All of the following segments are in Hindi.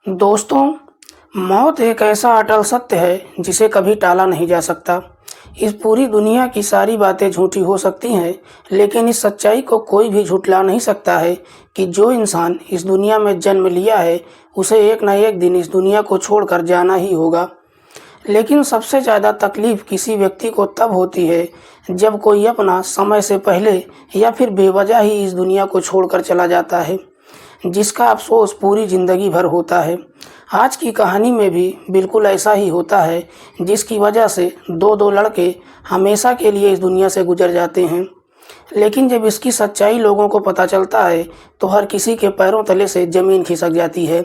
दोस्तों, मौत एक ऐसा अटल सत्य है जिसे कभी टाला नहीं जा सकता। इस पूरी दुनिया की सारी बातें झूठी हो सकती हैं, लेकिन इस सच्चाई को कोई भी झुठला नहीं सकता है कि जो इंसान इस दुनिया में जन्म लिया है, उसे एक न एक दिन इस दुनिया को छोड़कर जाना ही होगा। लेकिन सबसे ज़्यादा तकलीफ़ किसी व्यक्ति को तब होती है जब कोई अपना समय से पहले या फिर बेवजह ही इस दुनिया को छोड़कर चला जाता है, जिसका अफसोस पूरी ज़िंदगी भर होता है। आज की कहानी में भी बिल्कुल ऐसा ही होता है, जिसकी वजह से दो लड़के हमेशा के लिए इस दुनिया से गुजर जाते हैं। लेकिन जब इसकी सच्चाई लोगों को पता चलता है तो हर किसी के पैरों तले से ज़मीन खिसक जाती है।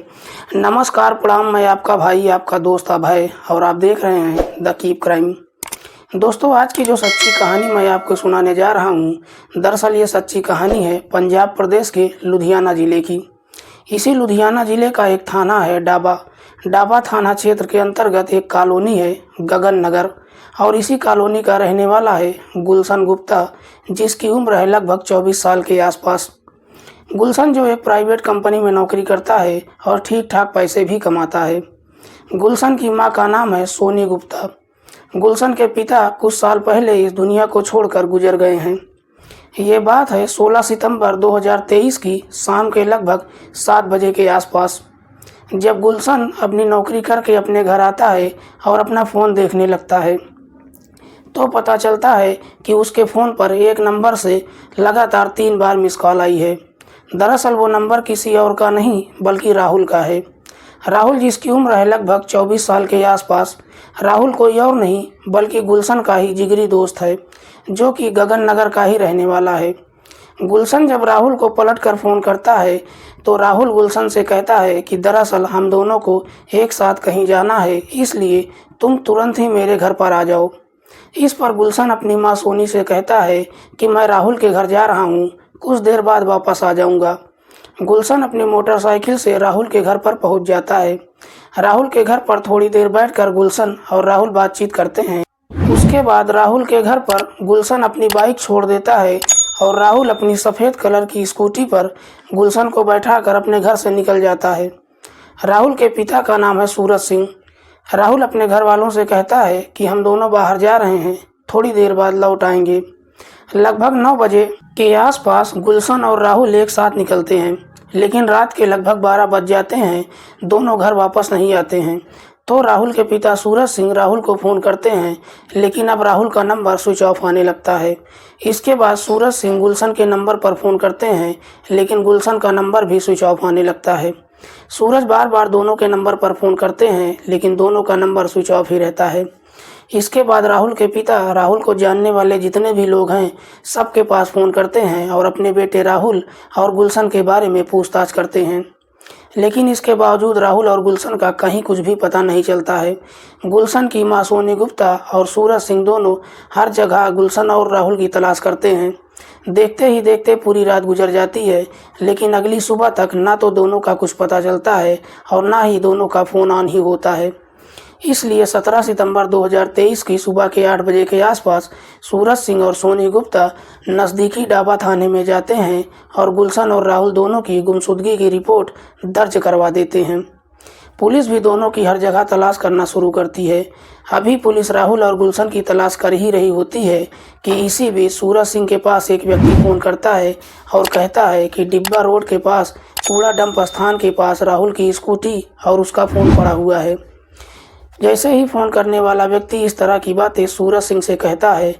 नमस्कार, प्रणाम, मैं आपका भाई, आपका दोस्त अभय, और आप देख रहे हैं द कीप क्राइम। दोस्तों, आज की जो सच्ची कहानी मैं आपको सुनाने जा रहा हूँ, दरअसल ये सच्ची कहानी है पंजाब प्रदेश के लुधियाना ज़िले की। इसी लुधियाना ज़िले का एक थाना है डाबा थाना क्षेत्र के अंतर्गत एक कॉलोनी है गगन नगर, और इसी कॉलोनी का रहने वाला है गुलशन गुप्ता, जिसकी उम्र है लगभग 24 साल के आसपास। गुलशन जो एक प्राइवेट कंपनी में नौकरी करता है और ठीक ठाक पैसे भी कमाता है। गुलशन की मां का नाम है सोनी गुप्ता। गुलशन के पिता कुछ साल पहले इस दुनिया को छोड़कर गुजर गए हैं। ये बात है 16 सितंबर 2023 की शाम के लगभग 7 बजे के आसपास, जब गुलशन अपनी नौकरी करके अपने घर आता है और अपना फ़ोन देखने लगता है, तो पता चलता है कि उसके फ़ोन पर एक नंबर से लगातार 3 बार मिस कॉल आई है। दरअसल वो नंबर किसी और का नहीं बल्कि राहुल का है। राहुल, जिसकी उम्र है लगभग 24 साल के आसपास। राहुल कोई और नहीं बल्कि गुलशन का ही जिगरी दोस्त है, जो कि गगन नगर का ही रहने वाला है। गुलशन जब राहुल को पलट कर फ़ोन करता है तो राहुल गुलशन से कहता है कि दरअसल हम दोनों को एक साथ कहीं जाना है, इसलिए तुम तुरंत ही मेरे घर पर आ जाओ। इस पर गुलशन अपनी मां सोनी से कहता है कि मैं राहुल के घर जा रहा हूँ, कुछ देर बाद वापस आ जाऊँगा। गुलशन अपनी मोटरसाइकिल से राहुल के घर पर पहुंच जाता है। राहुल के घर पर थोड़ी देर बैठकर गुलशन और राहुल बातचीत करते हैं। उसके बाद राहुल के घर पर गुलशन अपनी बाइक छोड़ देता है और राहुल अपनी सफ़ेद कलर की स्कूटी पर गुलशन को बैठाकर अपने घर से निकल जाता है। राहुल के पिता का नाम है सूरज सिंह। राहुल अपने घर वालों से कहता है कि हम दोनों बाहर जा रहे हैं, थोड़ी देर बाद लौट आएंगे। लगभग 9 बजे के आसपास गुलशन और राहुल एक साथ निकलते हैं, लेकिन रात के लगभग 12 बज जाते हैं, दोनों घर वापस नहीं आते हैं। तो राहुल के पिता सूरज सिंह राहुल को फ़ोन करते हैं, लेकिन अब राहुल का नंबर स्विच ऑफ आने लगता है। इसके बाद सूरज सिंह गुलशन के नंबर पर फ़ोन करते हैं, लेकिन गुलशन का नंबर भी स्विच ऑफ आने लगता है। सूरज बार बार दोनों के नंबर पर फ़ोन करते हैं, लेकिन दोनों का नंबर स्विच ऑफ ही रहता है। इसके बाद राहुल के पिता राहुल को जानने वाले जितने भी लोग हैं, सबके पास फ़ोन करते हैं और अपने बेटे राहुल और गुलशन के बारे में पूछताछ करते हैं, लेकिन इसके बावजूद राहुल और गुलशन का कहीं कुछ भी पता नहीं चलता है। गुलशन की मां सोनी गुप्ता और सूरज सिंह दोनों हर जगह गुलशन और राहुल की तलाश करते हैं। देखते ही देखते पूरी रात गुजर जाती है, लेकिन अगली सुबह तक ना तो दोनों का कुछ पता चलता है और ना ही दोनों का फ़ोन ऑन ही होता है। इसलिए 17 सितंबर 2023 की सुबह के 8 बजे के आसपास सूरज सिंह और सोनी गुप्ता नज़दीकी डाबा थाने में जाते हैं और गुलशन और राहुल दोनों की गुमशुदगी की रिपोर्ट दर्ज करवा देते हैं। पुलिस भी दोनों की हर जगह तलाश करना शुरू करती है। अभी पुलिस राहुल और गुलशन की तलाश कर ही रही होती है कि इसी बीच सूरज सिंह के पास एक व्यक्ति फ़ोन करता है और कहता है कि डिब्बा रोड के पास कूड़ा डंप स्थान के पास राहुल की स्कूटी और उसका फ़ोन पड़ा हुआ है। जैसे ही फ़ोन करने वाला व्यक्ति इस तरह की बातें सूरज सिंह से कहता है,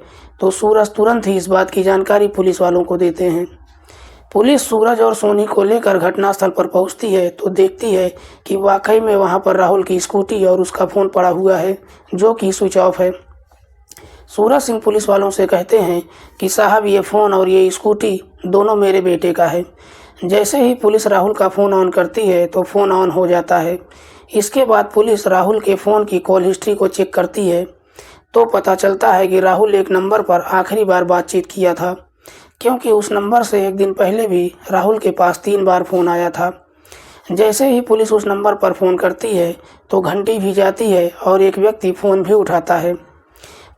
तो सूरज तुरंत ही इस बात की जानकारी पुलिस वालों को देते हैं। पुलिस सूरज और सोनी को लेकर घटनास्थल पर पहुंचती है तो देखती है कि वाकई में वहां पर राहुल की स्कूटी और उसका फ़ोन पड़ा हुआ है, जो कि स्विच ऑफ है। सूरज सिंह पुलिस वालों से कहते हैं कि साहब, ये फ़ोन और ये स्कूटी दोनों मेरे बेटे का है। जैसे ही पुलिस राहुल का फ़ोन ऑन करती है तो फ़ोन ऑन हो जाता है। इसके बाद पुलिस राहुल के फ़ोन की कॉल हिस्ट्री को चेक करती है, तो पता चलता है कि राहुल एक नंबर पर आखिरी बार बातचीत किया था, क्योंकि उस नंबर से एक दिन पहले भी राहुल के पास 3 बार फ़ोन आया था। जैसे ही पुलिस उस नंबर पर फ़ोन करती है तो घंटी भी जाती है और एक व्यक्ति फ़ोन भी उठाता है।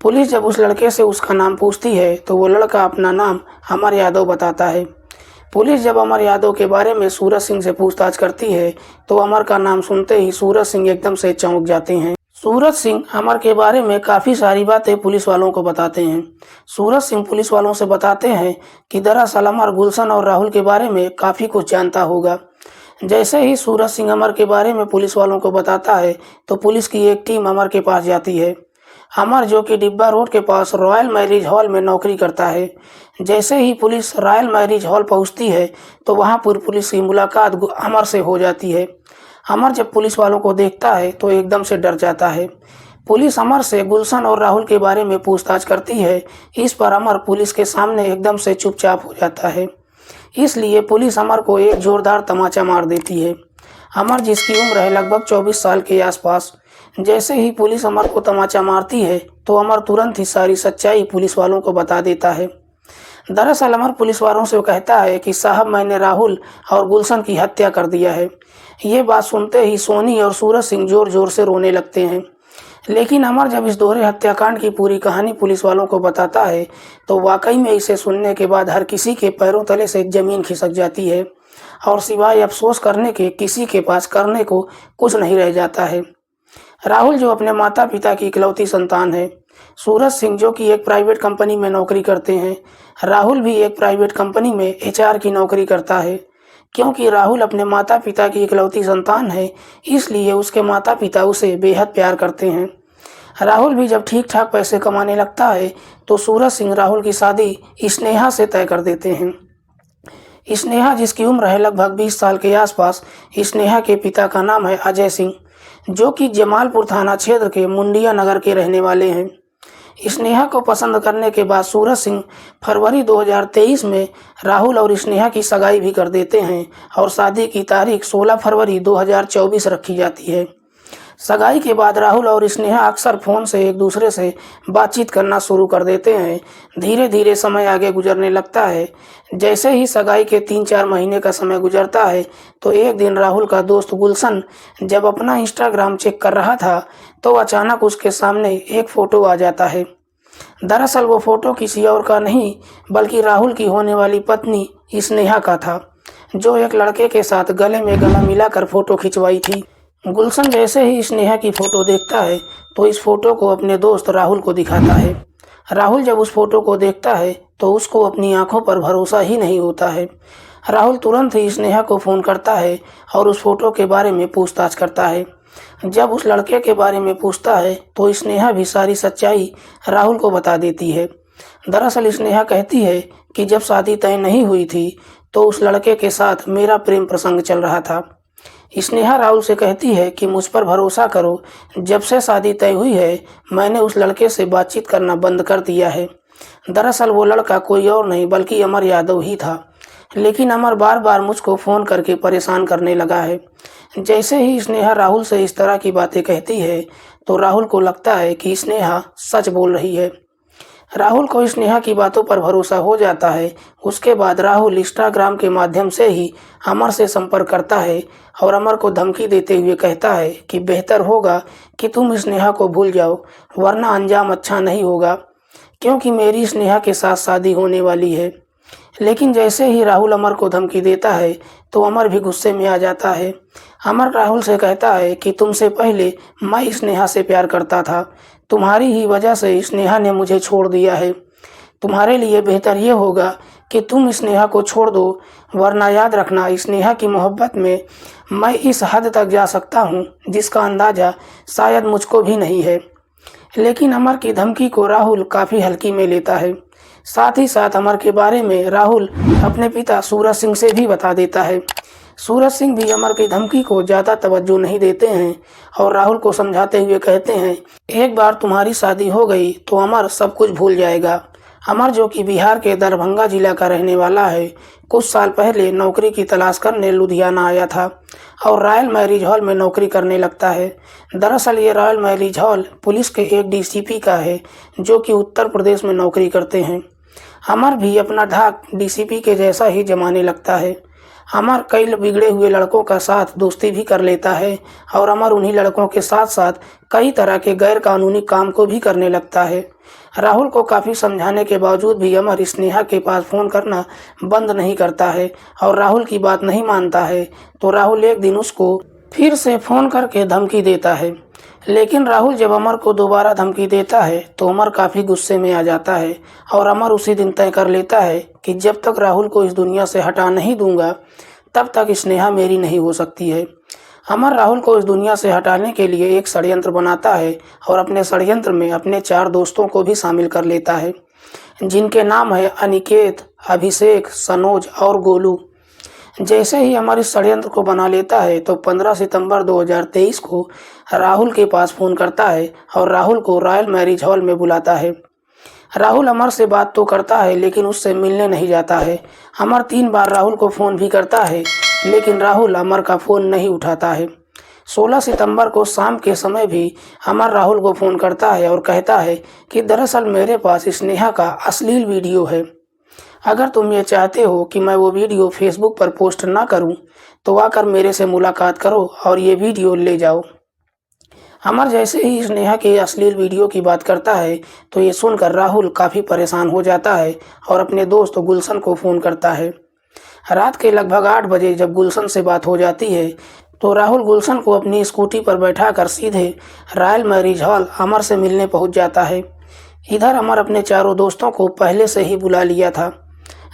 पुलिस जब उस लड़के से उसका नाम पूछती है तो वो लड़का अपना नाम अमर यादव बताता है। पुलिस जब अमर यादव के बारे में सूरज सिंह से पूछताछ करती है तो अमर का नाम सुनते ही सूरज सिंह एकदम से चौंक जाते हैं। सूरज सिंह अमर के बारे में काफ़ी सारी बातें पुलिस वालों को बताते हैं। सूरज सिंह पुलिस वालों से बताते हैं कि दरअसल अमर गुलशन और राहुल के बारे में काफ़ी कुछ जानता होगा। जैसे ही सूरज सिंह अमर के बारे में पुलिस वालों को बताता है तो पुलिस की एक टीम अमर के पास जाती है। अमर, जो कि डिब्बा रोड के पास रॉयल मैरिज हॉल में नौकरी करता है। जैसे ही पुलिस रॉयल मैरिज हॉल पहुंचती है तो वहां पर पुलिस की मुलाकात अमर से हो जाती है। अमर जब पुलिस वालों को देखता है तो एकदम से डर जाता है। पुलिस अमर से गुलशन और राहुल के बारे में पूछताछ करती है। इस पर अमर पुलिस के सामने एकदम से चुपचाप हो जाता है। इसलिए पुलिस अमर को एक जोरदार तमाचा मार देती है। अमर, जिसकी उम्र है लगभग 24 साल के आसपास, जैसे ही पुलिस अमर को तमाचा मारती है तो अमर तुरंत ही सारी सच्चाई पुलिस वालों को बता देता है। दरअसल अमर पुलिस वालों से कहता है कि साहब, मैंने राहुल और गुलशन की हत्या कर दिया है। ये बात सुनते ही सोनी और सूरज सिंह जोर जोर से रोने लगते हैं। लेकिन अमर जब इस दोहरे हत्याकांड की पूरी कहानी पुलिस वालों को बताता है तो वाकई में इसे सुनने के बाद हर किसी के पैरों तले से जमीन खिसक जाती है और सिवाय अफसोस करने के किसी के पास करने को कुछ नहीं रह जाता है। राहुल, जो अपने माता पिता की इकलौती संतान है, सूरज सिंह, जो कि एक प्राइवेट कंपनी में नौकरी करते हैं, राहुल भी एक प्राइवेट कंपनी में HR की नौकरी करता है। क्योंकि राहुल अपने माता पिता की इकलौती संतान है, इसलिए उसके माता पिता उसे बेहद प्यार करते हैं। राहुल भी जब ठीक ठाक पैसे कमाने लगता है तो सूरज सिंह राहुल की शादी स्नेहा से तय कर देते हैं। स्नेहा, जिसकी उम्र है लगभग 20 साल के आसपास, स्नेहा के पिता का नाम है अजय सिंह, जो कि जमालपुर थाना क्षेत्र के मुंडिया नगर के रहने वाले हैं। स्नेहा को पसंद करने के बाद सूरज सिंह फरवरी 2023 में राहुल और स्नेहा की सगाई भी कर देते हैं और शादी की तारीख 16 फरवरी 2024 रखी जाती है। सगाई के बाद राहुल और स्नेहा अक्सर फ़ोन से एक दूसरे से बातचीत करना शुरू कर देते हैं। धीरे धीरे समय आगे गुजरने लगता है। जैसे ही सगाई के 3-4 महीने का समय गुजरता है तो एक दिन राहुल का दोस्त गुलशन जब अपना इंस्टाग्राम चेक कर रहा था तो अचानक उसके सामने एक फ़ोटो आ जाता है। दरअसल वो फ़ोटो किसी और का नहीं बल्कि राहुल की होने वाली पत्नी स्नेहा का था, जो एक लड़के के साथ गले में गला मिलाकर फ़ोटो खिंचवाई थी। गुलशन जैसे ही स्नेहा की फ़ोटो देखता है तो इस फ़ोटो को अपने दोस्त राहुल को दिखाता है। राहुल जब उस फ़ोटो को देखता है तो उसको अपनी आंखों पर भरोसा ही नहीं होता है। राहुल तुरंत ही स्नेहा को फ़ोन करता है और उस फ़ोटो के बारे में पूछताछ करता है। जब उस लड़के के बारे में पूछता है तो स्नेहा भी सारी सच्चाई राहुल को बता देती है। दरअसल स्नेहा कहती है कि जब शादी तय नहीं हुई थी तो उस लड़के के साथ मेरा प्रेम प्रसंग चल रहा था। स्नेहा राहुल से कहती है कि मुझ पर भरोसा करो, जब से शादी तय हुई है मैंने उस लड़के से बातचीत करना बंद कर दिया है। दरअसल वो लड़का कोई और नहीं बल्कि अमर यादव ही था, लेकिन अमर बार बार मुझको फ़ोन करके परेशान करने लगा है। जैसे ही स्नेहा राहुल से इस तरह की बातें कहती है तो राहुल को लगता है कि स्नेहा सच बोल रही है। राहुल को स्नेहा की बातों पर भरोसा हो जाता है। उसके बाद राहुल इंस्टाग्राम के माध्यम से ही अमर से संपर्क करता है और अमर को धमकी देते हुए कहता है कि बेहतर होगा कि तुम स्नेहा को भूल जाओ, वरना अंजाम अच्छा नहीं होगा, क्योंकि मेरी स्नेहा के साथ शादी होने वाली है। लेकिन जैसे ही राहुल अमर को धमकी देता है तो अमर भी गुस्से में आ जाता है। अमर राहुल से कहता है कि तुमसे पहले मैं स्नेहा से प्यार करता था, तुम्हारी ही वजह से स्नेहा ने मुझे छोड़ दिया है। तुम्हारे लिए बेहतर ये होगा कि तुम स्नेहा को छोड़ दो, वरना याद रखना स्नेहा की मोहब्बत में मैं इस हद तक जा सकता हूँ जिसका अंदाज़ा शायद मुझको भी नहीं है। लेकिन अमर की धमकी को राहुल काफ़ी हल्की में लेता है। साथ ही साथ अमर के बारे में राहुल अपने पिता सूरज सिंह से भी बता देता है। सूरज सिंह भी अमर की धमकी को ज़्यादा तवज्जो नहीं देते हैं और राहुल को समझाते हुए कहते हैं, एक बार तुम्हारी शादी हो गई तो अमर सब कुछ भूल जाएगा। अमर, जो कि बिहार के दरभंगा जिला का रहने वाला है, कुछ साल पहले नौकरी की तलाश करने लुधियाना आया था और रॉयल मैरिज हॉल में नौकरी करने लगता है। दरअसल ये रॉयल मैरिज हॉल पुलिस के एक DCP का है, जो कि उत्तर प्रदेश में नौकरी करते हैं। अमर भी अपना धाक DCP के जैसा ही जमाने लगता है। अमर कई बिगड़े हुए लड़कों का साथ दोस्ती भी कर लेता है और अमर उन्हीं लड़कों के साथ साथ कई तरह के गैर कानूनी काम को भी करने लगता है। राहुल को काफ़ी समझाने के बावजूद भी अमर स्नेहा के पास फ़ोन करना बंद नहीं करता है और राहुल की बात नहीं मानता है। तो राहुल एक दिन उसको फिर से फ़ोन करके धमकी देता है। लेकिन राहुल जब अमर को दोबारा धमकी देता है तो अमर काफ़ी गुस्से में आ जाता है और अमर उसी दिन तय कर लेता है कि जब तक राहुल को इस दुनिया से हटा नहीं दूंगा तब तक स्नेहा मेरी नहीं हो सकती है। अमर राहुल को इस दुनिया से हटाने के लिए एक षड्यंत्र बनाता है और अपने षड्यंत्र में अपने 4 दोस्तों को भी शामिल कर लेता है, जिनके नाम है अनिकेत, अभिषेक, सनोज और गोलू। जैसे ही अमर इस षड्यंत्र को बना लेता है तो 15 सितंबर 2023 को राहुल के पास फ़ोन करता है और राहुल को रॉयल मैरिज हॉल में बुलाता है। राहुल अमर से बात तो करता है लेकिन उससे मिलने नहीं जाता है। अमर 3 बार राहुल को फ़ोन भी करता है लेकिन राहुल अमर का फ़ोन नहीं उठाता है। 16 सितंबर को शाम के समय भी अमर राहुल को फ़ोन करता है और कहता है कि दरअसल मेरे पास स्नेहा का अश्लील वीडियो है। अगर तुम ये चाहते हो कि मैं वो वीडियो फेसबुक पर पोस्ट ना करूं, तो आकर मेरे से मुलाकात करो और ये वीडियो ले जाओ। अमर जैसे ही स्नेहा के अश्लील वीडियो की बात करता है तो ये सुनकर राहुल काफ़ी परेशान हो जाता है और अपने दोस्त गुलशन को फ़ोन करता है। रात के लगभग 8 बजे जब गुलशन से बात हो जाती है तो राहुल गुलशन को अपनी स्कूटी पर बैठाकर सीधे रॉयल मैरिज हॉल अमर से मिलने पहुंच जाता है। इधर अमर अपने चारों दोस्तों को पहले से ही बुला लिया था।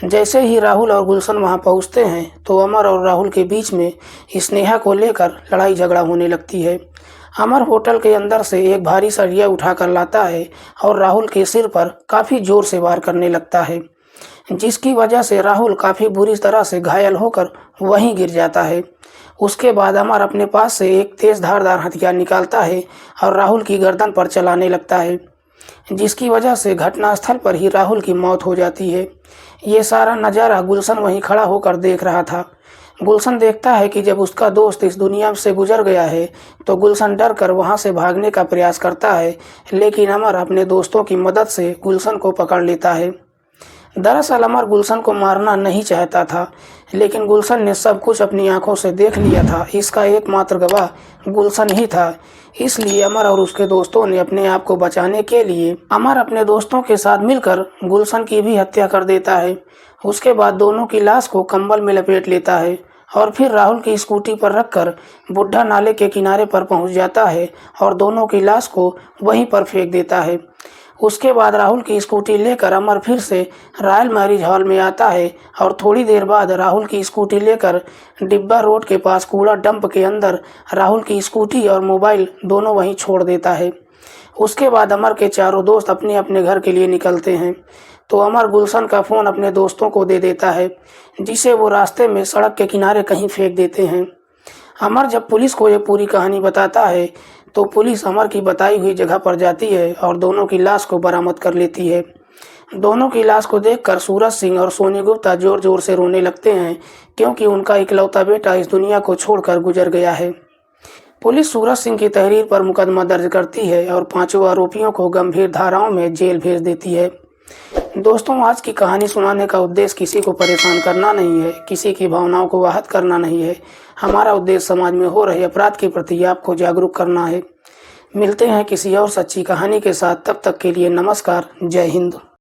जैसे ही राहुल और गुलशन वहां पहुंचते हैं तो अमर और राहुल के बीच में स्नेहा को लेकर लड़ाई झगड़ा होने लगती है। अमर होटल के अंदर से एक भारी सरिया उठाकर लाता है और राहुल के सिर पर काफ़ी जोर से वार करने लगता है, जिसकी वजह से राहुल काफ़ी बुरी तरह से घायल होकर वहीं गिर जाता है। उसके बाद अमर अपने पास से एक तेज़ धारदार हथियार निकालता है और राहुल की गर्दन पर चलाने लगता है, जिसकी वजह से घटनास्थल पर ही राहुल की मौत हो जाती है। ये सारा नज़ारा गुलशन वहीं खड़ा होकर देख रहा था। गुलशन देखता है कि जब उसका दोस्त इस दुनिया से गुजर गया है तो गुलशन डर कर वहाँ से भागने का प्रयास करता है, लेकिन अमर अपने दोस्तों की मदद से गुलशन को पकड़ लेता है। दरअसल अमर गुलशन को मारना नहीं चाहता था, लेकिन गुलशन ने सब कुछ अपनी आंखों से देख लिया था। इसका एकमात्र गवाह गुलशन ही था। इसलिए अमर और उसके दोस्तों ने अपने आप को बचाने के लिए अमर अपने दोस्तों के साथ मिलकर गुलशन की भी हत्या कर देता है। उसके बाद दोनों की लाश को कंबल में लपेट लेता है और फिर राहुल की स्कूटी पर रखकर बुढ़ा नाले के किनारे पर पहुंच जाता है और दोनों की लाश को वहीं पर फेंक देता है। उसके बाद राहुल की स्कूटी लेकर अमर फिर से रॉयल मैरिज हॉल में आता है और थोड़ी देर बाद राहुल की स्कूटी लेकर डिब्बा रोड के पास कूड़ा डंप के अंदर राहुल की स्कूटी और मोबाइल दोनों वहीं छोड़ देता है। उसके बाद अमर के चारों दोस्त अपने अपने घर के लिए निकलते हैं तो अमर गुलशन का फ़ोन अपने दोस्तों को दे देता है, जिसे वो रास्ते में सड़क के किनारे कहीं फेंक देते हैं। अमर जब पुलिस को ये पूरी कहानी बताता है तो पुलिस अमर की बताई हुई जगह पर जाती है और दोनों की लाश को बरामद कर लेती है। दोनों की लाश को देखकर सूरज सिंह और सोनी गुप्ता जोर जोर से रोने लगते हैं, क्योंकि उनका इकलौता बेटा इस दुनिया को छोड़कर गुजर गया है। पुलिस सूरज सिंह की तहरीर पर मुकदमा दर्ज करती है और 5 आरोपियों को गंभीर धाराओं में जेल भेज देती है। दोस्तों, आज की कहानी सुनाने का उद्देश्य किसी को परेशान करना नहीं है, किसी की भावनाओं को आहत करना नहीं है। हमारा उद्देश्य समाज में हो रहे अपराध के प्रति आपको जागरूक करना है। मिलते हैं किसी और सच्ची कहानी के साथ, तब तक के लिए नमस्कार, जय हिंद।